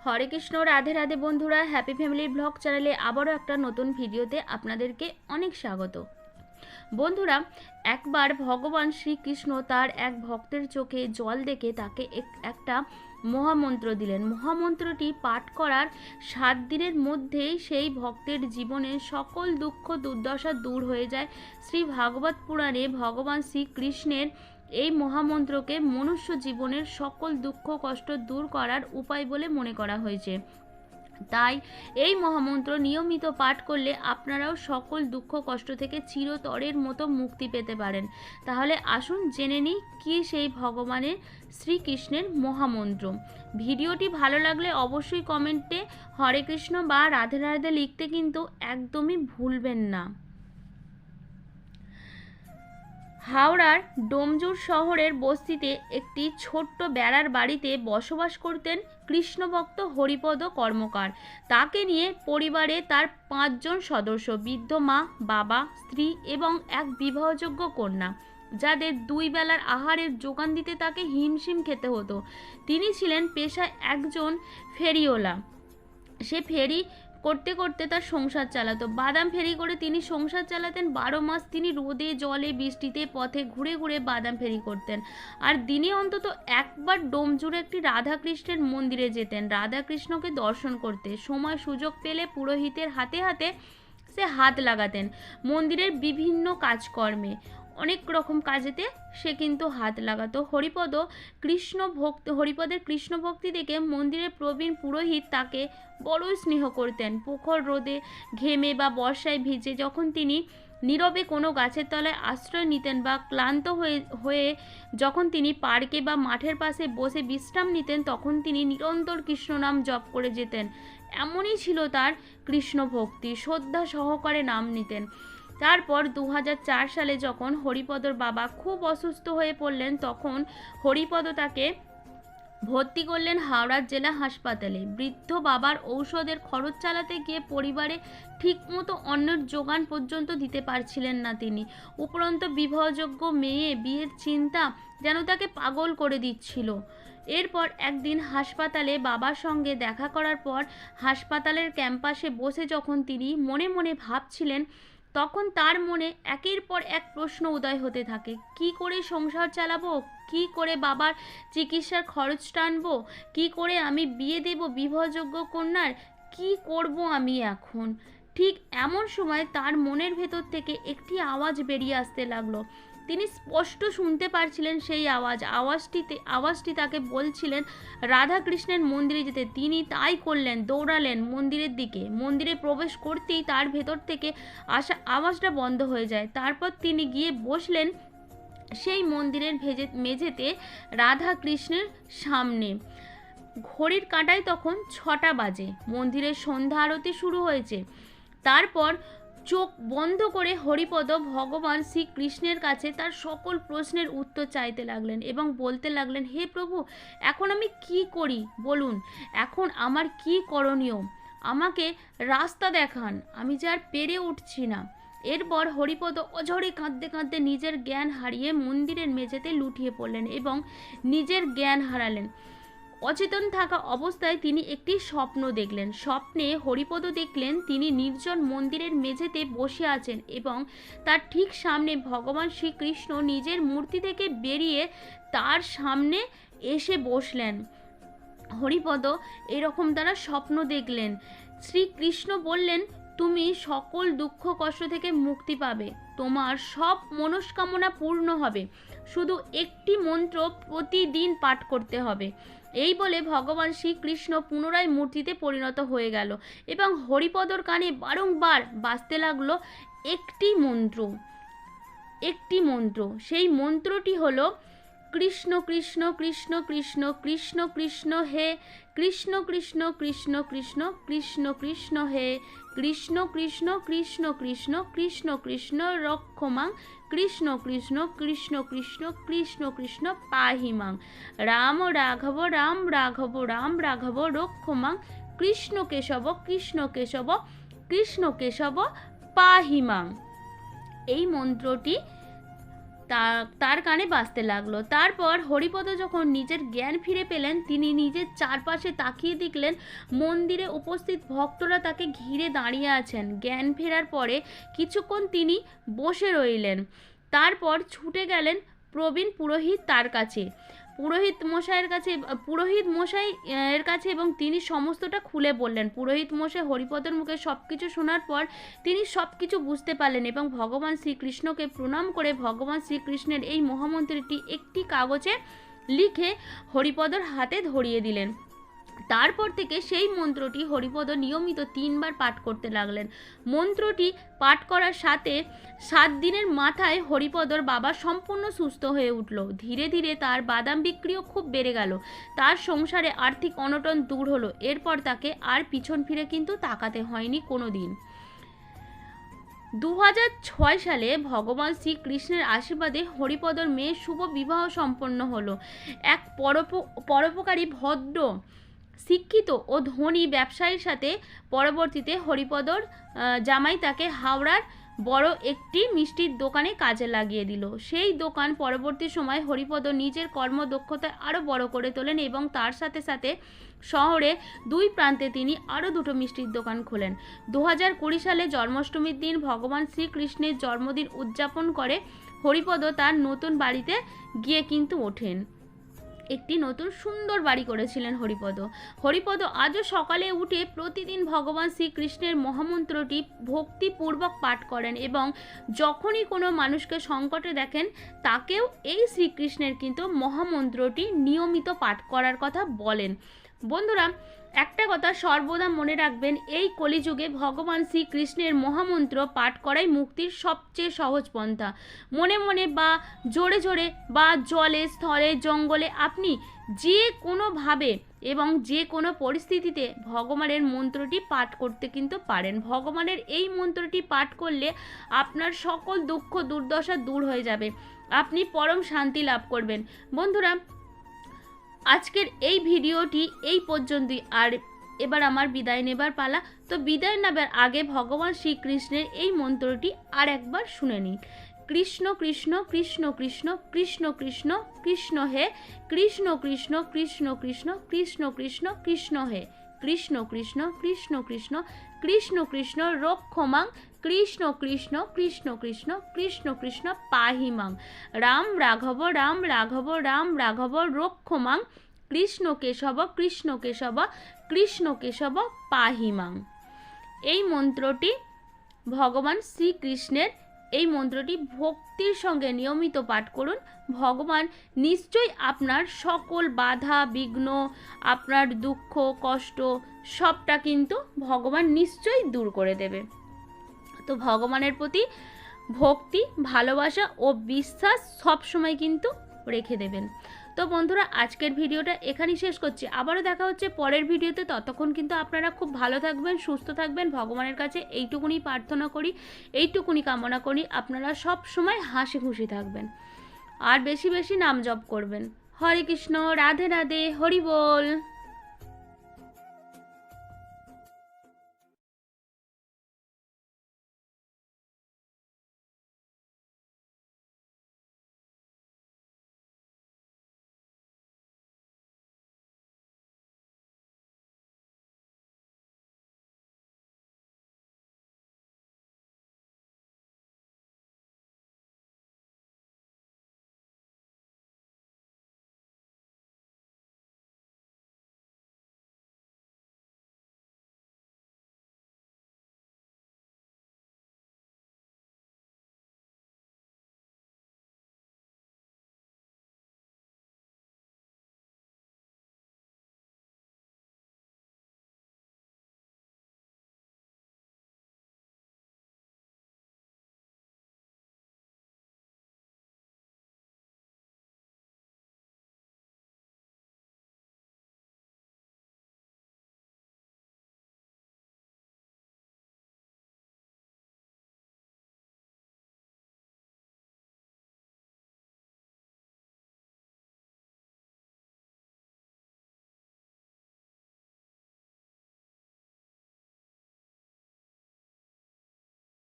হরে কৃষ্ণ, রাধে রাধে বন্ধুরা। Happy family blog চ্যানেলে আবারও একটা নতুন ভিডিওতে আপনাদেরকে অনেক স্বাগত। বন্ধুরা, একবার ভগবান শ্রীকৃষ্ণ তার এক ভক্তের চোখে জল দেখে তাকে একটা মহামন্ত্র দিলেন। মহামন্ত্রটি পাঠ করার 7 দিনের মধ্যেই সেই ভক্তের জীবনের সকল দুঃখ দুর্দশা দূর হয়ে যায়। শ্রী ভাগবত পুরাণে ভগবান শ্রীকৃষ্ণের এই মহামন্ত্রকে মনুষ্য জীবনের সকল দুঃখ কষ্ট দূর করার উপায় বলে মনে করা হয়েছে। তাই এই মহামন্ত্র নিয়মিত পাঠ করলে আপনারাও সকল দুঃখ কষ্ট থেকে চিরতরের মতো মুক্তি পেতে পারেন। তাহলে আসুন জেনে নিই কি সেই ভগবানের শ্রীকৃষ্ণের মহামন্ত্র। ভিডিওটি ভালো লাগলে অবশ্যই কমেন্টে হরে কৃষ্ণ বা রাধে রাধে লিখতে কিন্তু একদমই ভুলবেন না। হাওড়ার ডোমজুর শহরের বস্তিতে একটি ছোট্ট বেড়ার বাড়িতে বসবাস করতেন কৃষ্ণভক্ত হরিপদ কর্মকার। তাকে নিয়ে পরিবারে তার 5 জন সদস্য, বৃদ্ধ মা, বাবা, স্ত্রী এবং এক বিবাহযোগ্য কন্যা, যাদের 2 বেলার আহারের যোগান দিতে তাকে হিমশিম খেতে হতো। তিনি ছিলেন পেশায় একজন ফেরিওয়ালা। সে ফেরি করতে করতে তার সংসার চালাতো। বাদাম ফেরি করে তিনি সংসার চালাতেন। 12 মাস তিনি রোদে জলে বৃষ্টিতে পথে ঘুরে ঘুরে বাদাম ফেরি করতেন। আর দিনে অন্তত একবার ডোমজুড়ে একটি রাধাকৃষ্ণের মন্দিরে যেতেন রাধাকৃষ্ণকে দর্শন করতে। সময় সুযোগ পেলে পুরোহিতের হাতে হাতে সে হাত লাগাতেন। মন্দিরের বিভিন্ন কাজকর্মে, অনেক রকম কাজেতে সে কিন্তু হাত লাগাতো। হরিপদের কৃষ্ণ ভক্তি দেখে মন্দিরের প্রবীণ পুরোহিত তাকে বড়ই স্নেহ করতেন। প্রখর রোদে ঘেমে বা বর্ষায় ভিজে যখন তিনি নীরবে কোনো গাছের তলায় আশ্রয় নিতেন বা ক্লান্ত হয়ে যখন তিনি পার্কে বা মাঠের পাশে বসে বিশ্রাম নিতেন, তখন তিনি নিরন্তর কৃষ্ণ নাম জপ করে যেতেন। এমনই ছিল তার কৃষ্ণ ভক্তি। শ্রদ্ধা সহকারে নাম নিতেন। তারপর 2004 সালে যখন হরিপদর বাবা খুব অসুস্থ হয়ে পড়লেন, তখন হরিপদ তাকে ভর্তি করলেন হাওড়ার জেলা হাসপাতালে। বৃদ্ধ বাবার ঔষধের খরচ চালাতে গিয়ে পরিবারে ঠিকমতো অন্নের যোগান পর্যন্ত দিতে পারছিলেন না তিনি। উপরন্ত বিবাহযোগ্য মেয়ে বিয়ের চিন্তা যেন তাকে পাগল করে দিচ্ছিল। এরপর একদিন হাসপাতালে বাবার সঙ্গে দেখা করার পর হাসপাতালের ক্যাম্পাসে বসে যখন তিনি মনে মনে ভাবছিলেন, তখন তার মনে একের পর এক প্রশ্ন উদয় হতে থাকে। কি করে সংসার চালাবো? কি করে বাবার চিকিৎসার খরচ টানবো? কি করে আমি বিয়ে দেব বিবাহযোগ্য কন্যার? কি করব আমি এখন? ঠিক এমন সময় তার মনের ভেতর থেকে একটি আওয়াজ বেরিয়ে আসতে লাগলো। তিনি স্পষ্ট শুনতে পারছিলেন সেই আওয়াজটি তাকে বলছিলেন রাধাকৃষ্ণের মন্দিরে যেতে। তিনি তাই করলেন, দৌড়ালেন মন্দিরের দিকে। মন্দিরে প্রবেশ করতেই তার ভেতর থেকে আসা আওয়াজটা বন্ধ হয়ে যায়। তারপর তিনি গিয়ে বসলেন সেই মন্দিরের মেঝেতে রাধাকৃষ্ণের সামনে। ঘড়ির কাঁটায় তখন 6টা বাজে। মন্দিরের সন্ধ্যা আরতি শুরু হয়েছে। তারপর চোখ বন্ধ করে হরিপদ ভগবান শ্রীকৃষ্ণের কাছে তার সকল প্রশ্নের উত্তর চাইতে লাগলেন এবং বলতে লাগলেন, হে প্রভু, এখন আমি কি করি বলুন? এখন আমার কি করণীয়? আমাকে রাস্তা দেখান, আমি যে আর পেরে উঠছি না। এরপর হরিপদ অঝরে কাঁদতে কাঁদতে নিজের জ্ঞান হারিয়ে মন্দিরের মেঝেতে লুটিয়ে পড়লেন এবং নিজের জ্ঞান হারালেন। অচেতন থাকা অবস্থায় তিনি একটি স্বপ্ন দেখলেন। স্বপ্নে হরিপদ দেখলেন তিনি নির্জন মন্দিরের মেঝেতে বসে আছেন এবং তার ঠিক সামনে ভগবান শ্রীকৃষ্ণ নিজের মূর্তি থেকে বেরিয়ে তার সামনে এসে বসলেন। হরিপদ এরকম তারা স্বপ্ন দেখলেন। শ্রীকৃষ্ণ বললেন, তুমি সকল দুঃখ কষ্ট থেকে মুক্তি পাবে, তোমার সব মনস্কামনা পূর্ণ হবে, শুধু একটি মন্ত্র প্রতিদিন পাঠ করতে হবে। এই বলে ভগবান শ্রীকৃষ্ণ পুনরায় মূর্তিতে পরিণত হয়ে গেল এবং হরিপদর কানে বারংবার বাজতে লাগলো একটি মন্ত্র। সেই মন্ত্রটি হলো, কৃষ্ণ কৃষ্ণ কৃষ্ণ কৃষ্ণ কৃষ্ণ কৃষ্ণ হে কৃষ্ণ কৃষ্ণ কৃষ্ণ কৃষ্ণ কৃষ্ণ কৃষ্ণ হে কৃষ্ণ কৃষ্ণ কৃষ্ণ কৃষ্ণ কৃষ্ণ কৃষ্ণ রক্ষমাং কৃষ্ণ কৃষ্ণ কৃষ্ণ কৃষ্ণ কৃষ্ণ কৃষ্ণ পাহিমাং রাম রাঘব রাম রাঘব রাম রাঘব রক্ষমাং কৃষ্ণ কেশব কৃষ্ণ কেশব কৃষ্ণ কেশব পাহিমাং। এই মন্ত্রটি তার কানে বাজতে লাগলো। তারপর হরিপদ যখন নিজের জ্ঞান ফিরে পেলেন, তিনি নিজের চারপাশে তাকিয়ে দেখলেন মন্দিরে উপস্থিত ভক্তরা তাকে ঘিরে দাঁড়িয়ে আছেন। জ্ঞান ফেরার পরে কিছুক্ষণ তিনি বসে রইলেন, তারপর ছুটে গেলেন প্রবীণ পুরোহিত তার কাছে, পুরোহিত মশাই এর কাছে, এবং তিনি সমস্তটা খুলে বললেন। পুরোহিত মশাই হরিপদর মুখে সব কিছু শোনার পর তিনি সব কিছু বুঝতে পারলেন এবং ভগবান শ্রীকৃষ্ণকে প্রণাম করে ভগবান শ্রীকৃষ্ণের এই মহামন্ত্রটি একটি কাগজে লিখে হরিপদর হাতে ধরিয়ে দিলেন। তারপর থেকে সেই মন্ত্রটি হরিপদ নিয়মিত 3 বার পাঠ করতে লাগলেন। মন্ত্রটি পাঠ করার সাথে 7 দিনের মাথায় হরিপদর বাবা সম্পূর্ণ সুস্থ হয়ে উঠল। ধীরে ধীরে তার বাদাম বিক্রিও খুব বেড়ে গেল। তার সংসারে আর্থিক অনটন দূর হলো। এরপর তাকে আর পিছন ফিরে কিন্তু তাকাতে হয়নি কোনো দিন। 2006 সালে ভগবান শ্রীকৃষ্ণের আশীর্বাদে হরিপদর মেয়ের শুভ বিবাহ সম্পন্ন হলো। এক পরোপকারী, ভদ্র, শিক্ষিত ও ধনী ব্যবসায়ীর সাথে। পরবর্তীতে হরিপদর জামাই তাকে হাওড়ার বড় একটি মিষ্টির দোকানে কাজে লাগিয়ে দিল। সেই দোকান পরবর্তী সময় হরিপদ নিজের কর্মদক্ষতা আরও বড় করে তোলেন এবং তার সাথে সাথে শহরে 2 প্রান্তে তিনি আরও 2টো মিষ্টির দোকান খোলেন। 2020 সালে জন্মাষ্টমীর দিন ভগবান শ্রীকৃষ্ণের জন্মদিন উদযাপন করে হরিপদ তার নতুন বাড়িতে গিয়ে কিন্তু ওঠেন। একটি নতুন সুন্দর বাড়ি করেছিলেন হরিপদ আজও সকালে উঠে প্রতিদিন ভগবান শ্রীকৃষ্ণের মহামন্ত্রটি ভক্তিপূর্বক পাঠ করেন এবং যখনই কোনো মানুষকে সংকটে দেখেন তাকেও এই শ্রীকৃষ্ণের কিন্তু মহামন্ত্রটি নিয়মিত পাঠ করার কথা বলেন। বন্ধুরা, একটা কথা সর্বদা মনে রাখবেন, এই কলিযুগে ভগবান শ্রীকৃষ্ণের মহামন্ত্র পাঠ করাই মুক্তির সবচেয়ে সহজ পন্থা। মনে মনে বা জোরে জোরে বা জলে, স্থলে, জঙ্গলে আপনি যে কোনোভাবে এবং যে কোনো পরিস্থিতিতে ভগবানের মন্ত্রটি পাঠ করতে কিন্তু পারেন। ভগবানের এই মন্ত্রটি পাঠ করলে আপনার সকল দুঃখ দুর্দশা দূর হয়ে যাবে, আপনি পরম শান্তি লাভ করবেন। বন্ধুরা, আজকের এই ভিডিওটি এই পর্যন্তই। আর এবার আমার বিদায় নেবার পালা। তো বিদায় নেবার আগে ভগবান শ্রীকৃষ্ণের এই মন্ত্রটি আর একবার শুনে নিন। কৃষ্ণ কৃষ্ণ কৃষ্ণ কৃষ্ণ কৃষ্ণ কৃষ্ণ কৃষ্ণ হে, কৃষ্ণ কৃষ্ণ কৃষ্ণ কৃষ্ণ কৃষ্ণ কৃষ্ণ কৃষ্ণ হে, কৃষ্ণ কৃষ্ণ কৃষ্ণ কৃষ্ণ কৃষ্ণ কৃষ্ণ রক্ষমাং, কৃষ্ণ কৃষ্ণ কৃষ্ণ কৃষ্ণ কৃষ্ণ কৃষ্ণ পাহিমাং, রাম রাঘব রাম রাঘব রাম রাঘব রক্ষমাং, কৃষ্ণ কেশব কৃষ্ণ কেশব কৃষ্ণ কেশব পাহিমাং। এই মন্ত্রটি ভগবান শ্রীকৃষ্ণের, এই মন্ত্রটি ভক্তির সঙ্গে নিয়মিত পাঠ করুন। ভগবান নিশ্চয়ই আপনার সকল বাধা বিঘ্ন, আপনার দুঃখ কষ্ট সবটা কিন্তু ভগবান নিশ্চয়ই দূর করে দেবে। তো ভগবানের প্রতি ভক্তি, ভালোবাসা ও বিশ্বাস সবসময় কিন্তু রেখে দেবেন। তো বন্ধুরা, আজকের ভিডিওটা এখানেই শেষ করছি। আবারও দেখা হচ্ছে পরের ভিডিওতে। ততক্ষণ কিন্তু আপনারা খুব ভালো থাকবেন, সুস্থ থাকবেন। ভগবানের কাছে এইটুকুনি প্রার্থনা করি, এইটুকুনি কামনা করি আপনারা সব সময় হাসি খুশি থাকবেন আর বেশি বেশি নাম জপ করবেন। হরে কৃষ্ণ, রাধে রাধে, হরি বল।